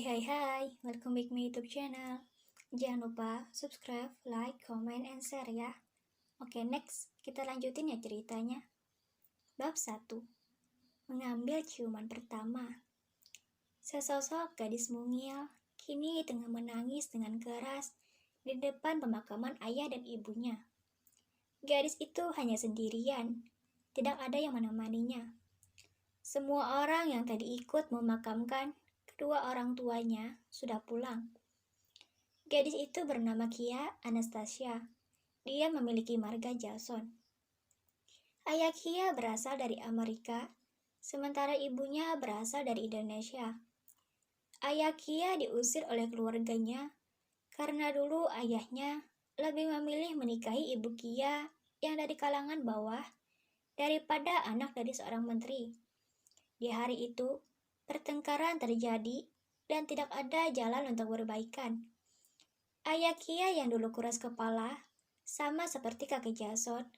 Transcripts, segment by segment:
Hai, welcome back my YouTube channel. Jangan lupa subscribe, like, comment, and share ya. Oke, next, kita lanjutin ya ceritanya. Bab 1. Mengambil ciuman pertama. Sesosok gadis mungil kini tengah menangis dengan keras di depan pemakaman ayah dan ibunya. Gadis itu hanya sendirian, tidak ada yang menemaninya. Semua orang yang tadi ikut memakamkan kedua orang tuanya sudah pulang. Gadis itu bernama Kia Anastasia. Dia memiliki marga Jason. Ayah Kia berasal dari Amerika, sementara ibunya berasal dari Indonesia. Ayah Kia diusir oleh keluarganya karena dulu ayahnya lebih memilih menikahi ibu Kia yang dari kalangan bawah daripada anak dari seorang menteri. Di hari itu, pertengkaran terjadi dan tidak ada jalan untuk berbaikan. Ayah Kia yang dulu keras kepala, sama seperti kakek Jason,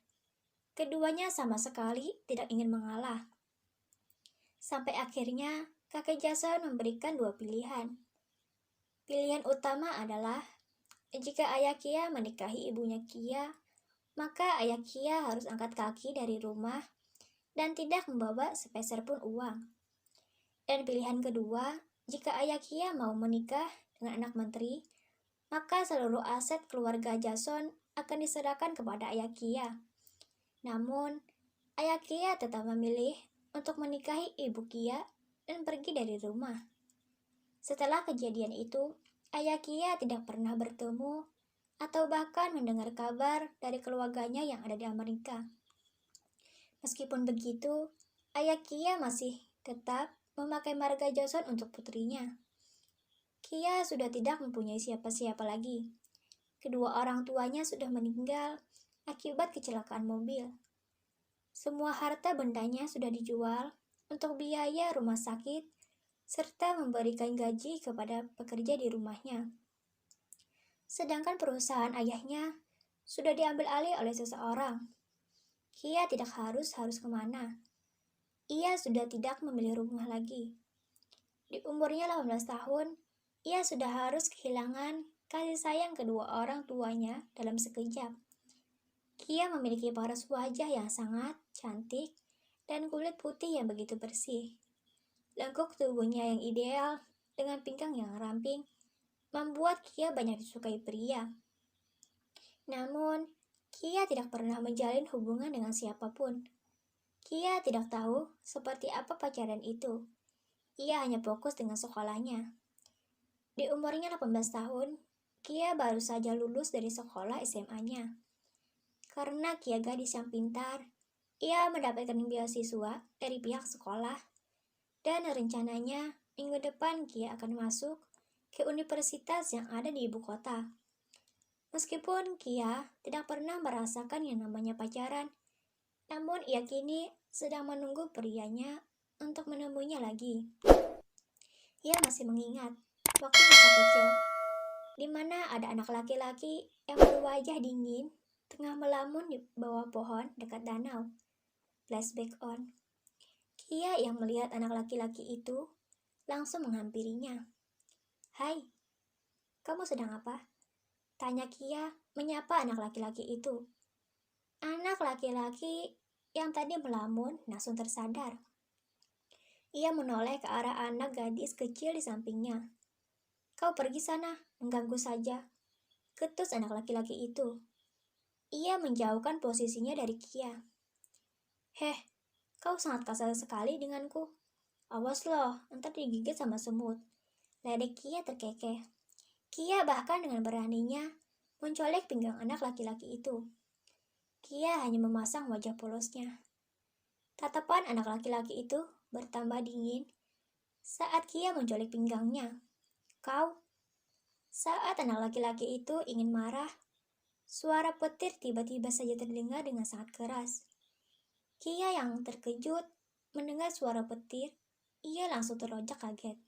keduanya sama sekali tidak ingin mengalah. Sampai akhirnya, kakek Jason memberikan dua pilihan. Pilihan utama adalah, jika ayah Kia menikahi ibunya Kia, maka ayah Kia harus angkat kaki dari rumah dan tidak membawa sepeser pun uang. Dan pilihan kedua, jika ayah Kia mau menikah dengan anak menteri, maka seluruh aset keluarga Jason akan diserahkan kepada ayah Kia. Namun, ayah Kia tetap memilih untuk menikahi ibu Kia dan pergi dari rumah. Setelah kejadian itu, ayah Kia tidak pernah bertemu atau bahkan mendengar kabar dari keluarganya yang ada di Amerika. Meskipun begitu, ayah Kia masih tetap memakai marga Jason untuk putrinya. Kia sudah tidak mempunyai siapa-siapa lagi. Kedua orang tuanya sudah meninggal akibat kecelakaan mobil. Semua harta bendanya sudah dijual untuk biaya rumah sakit serta memberikan gaji kepada pekerja di rumahnya. Sedangkan perusahaan ayahnya sudah diambil alih oleh seseorang. Kia tidak harus kemana. Ia sudah tidak memilih rumah lagi. Di umurnya 18 tahun, ia sudah harus kehilangan kasih sayang kedua orang tuanya dalam sekejap. Kia memiliki paras wajah yang sangat cantik dan kulit putih yang begitu bersih. Lekuk tubuhnya yang ideal dengan pinggang yang ramping membuat Kia banyak disukai pria. Namun, Kia tidak pernah menjalin hubungan dengan siapapun. Kia tidak tahu seperti apa pacaran itu. Ia hanya fokus dengan sekolahnya. Di umurnya 18 tahun, Kia baru saja lulus dari sekolah SMA-nya. Karena Kia gadis yang pintar, ia mendapatkan beasiswa dari pihak sekolah. Dan rencananya, minggu depan Kia akan masuk ke universitas yang ada di ibu kota. Meskipun Kia tidak pernah merasakan yang namanya pacaran, namun ia kini sedang menunggu prianya untuk menemuinya lagi. Ia masih mengingat waktu masa kecil, di mana ada anak laki-laki yang berwajah dingin tengah melamun di bawah pohon dekat danau. Flashback on. Kia yang melihat anak laki-laki itu langsung menghampirinya. "Hai, kamu sedang apa?" tanya Kia menyapa anak laki-laki itu. Anak laki-laki yang tadi melamun langsung tersadar. Ia menoleh ke arah anak gadis kecil di sampingnya. "Kau pergi sana, mengganggu saja," ketus anak laki-laki itu. Ia menjauhkan posisinya dari Kia. "Heh, kau sangat kasar sekali denganku. Awas loh, ntar digigit sama semut," ledek Kia terkekeh. Kia bahkan dengan beraninya mencolek pinggang anak laki-laki itu. Kia hanya memasang wajah polosnya. Tatapan anak laki-laki itu bertambah dingin saat Kia mencolek pinggangnya. "Kau?" Saat anak laki-laki itu ingin marah, suara petir tiba-tiba saja terdengar dengan sangat keras. Kia yang terkejut mendengar suara petir, ia langsung terlonjak kaget.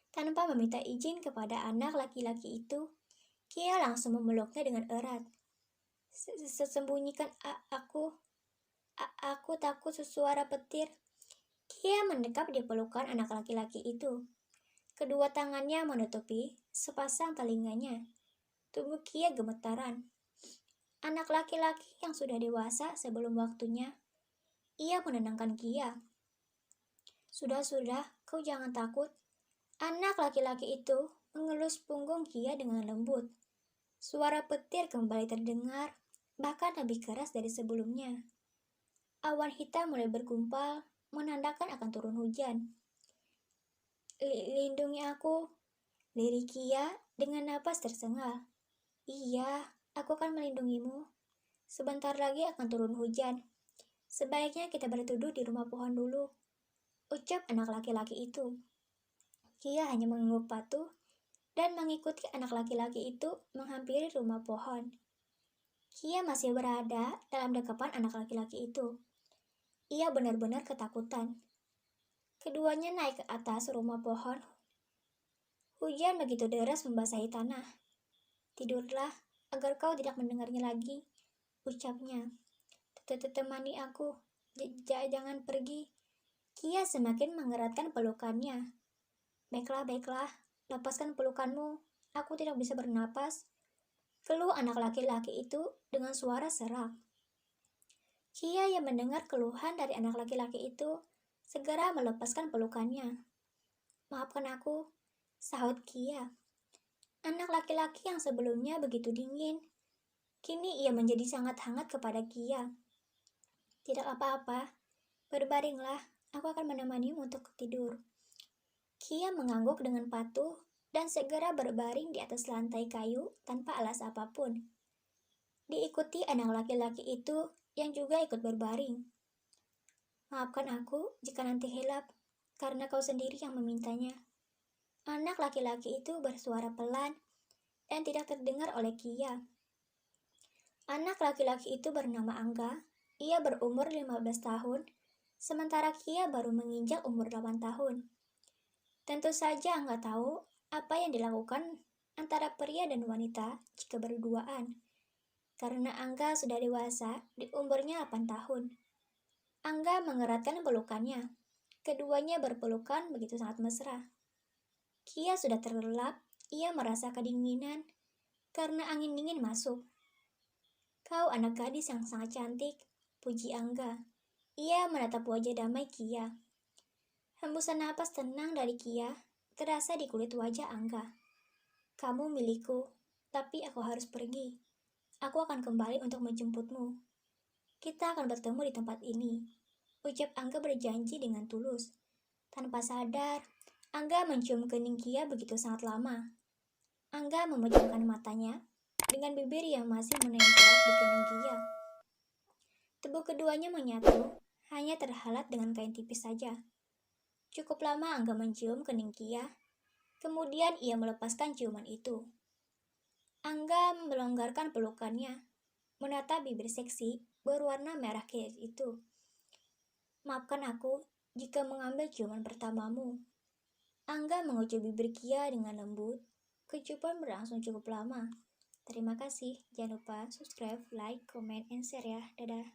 Tanpa meminta izin kepada anak laki-laki itu, Kia langsung memeluknya dengan erat. "Sembunyikan aku takut suara petir." Kia mendekap di pelukan anak laki-laki itu. Kedua tangannya menutupi sepasang telinganya. Tubuh Kia gemetaran. Anak laki-laki yang sudah dewasa sebelum waktunya. Ia menenangkan Kia. Sudah, kau jangan takut. Anak laki-laki itu mengelus punggung Kia dengan lembut. Suara petir kembali terdengar, bahkan lebih keras dari sebelumnya. Awan hitam mulai bergumpal, menandakan akan turun hujan. Lindungi aku, lirik Kia dengan napas tersengal. Iya, aku akan melindungimu. Sebentar lagi akan turun hujan. Sebaiknya kita berteduh di rumah pohon dulu, ucap anak laki-laki itu. Kia hanya mengangguk patuh dan mengikuti anak laki-laki itu menghampiri rumah pohon. Kia masih berada dalam dekapan anak laki-laki itu. Ia benar-benar ketakutan. Keduanya naik ke atas rumah pohon. Hujan begitu deras membasahi tanah. Tidurlah agar kau tidak mendengarnya lagi, ucapnya. Temani aku, jangan pergi. Kia semakin mengeratkan pelukannya. Baiklah, lepaskan pelukanmu. Aku tidak bisa bernapas. Keluh anak laki-laki itu dengan suara serak. Kia yang mendengar keluhan dari anak laki-laki itu segera melepaskan pelukannya. Maafkan aku, sahut Kia. Anak laki-laki yang sebelumnya begitu dingin, kini ia menjadi sangat hangat kepada Kia. Tidak apa-apa, berbaringlah, aku akan menemanimu untuk tidur. Kia mengangguk dengan patuh dan segera berbaring di atas lantai kayu tanpa alas apapun. Diikuti anak laki-laki itu yang juga ikut berbaring. Maafkan aku jika nanti hilap, karena kau sendiri yang memintanya. Anak laki-laki itu bersuara pelan dan tidak terdengar oleh Kia. Anak laki-laki itu bernama Angga. Ia berumur 15 tahun, sementara Kia baru menginjak umur 8 tahun. Tentu saja Angga tahu apa yang dilakukan antara pria dan wanita jika berduaan. Karena Angga sudah dewasa di umurnya 8 tahun. Angga mengeratkan pelukannya. Keduanya berpelukan begitu sangat mesra. Kia sudah terlelap, ia merasa kedinginan karena angin dingin masuk. Kau anak gadis yang sangat cantik, puji Angga. Ia menatap wajah damai Kia. Hembusan napas tenang dari Kia terasa di kulit wajah Angga. Kamu milikku, tapi aku harus pergi. Aku akan kembali untuk menjemputmu. Kita akan bertemu di tempat ini, ucap Angga berjanji dengan tulus. Tanpa sadar, Angga mencium kening Kia begitu sangat lama. Angga memejamkan matanya dengan bibir yang masih menempel di kening Kia. Tubuh keduanya menyatu, hanya terhalat dengan kain tipis saja. Cukup lama Angga mencium kening Kia, kemudian ia melepaskan ciuman itu. Angga melonggarkan pelukannya, menatap bibir seksi berwarna merah Kia itu. Maafkan aku jika mengambil ciuman pertamamu. Angga mengucap bibir Kia dengan lembut. Kecupan berlangsung cukup lama. Terima kasih. Jangan lupa subscribe, like, comment, and share ya. Dadah.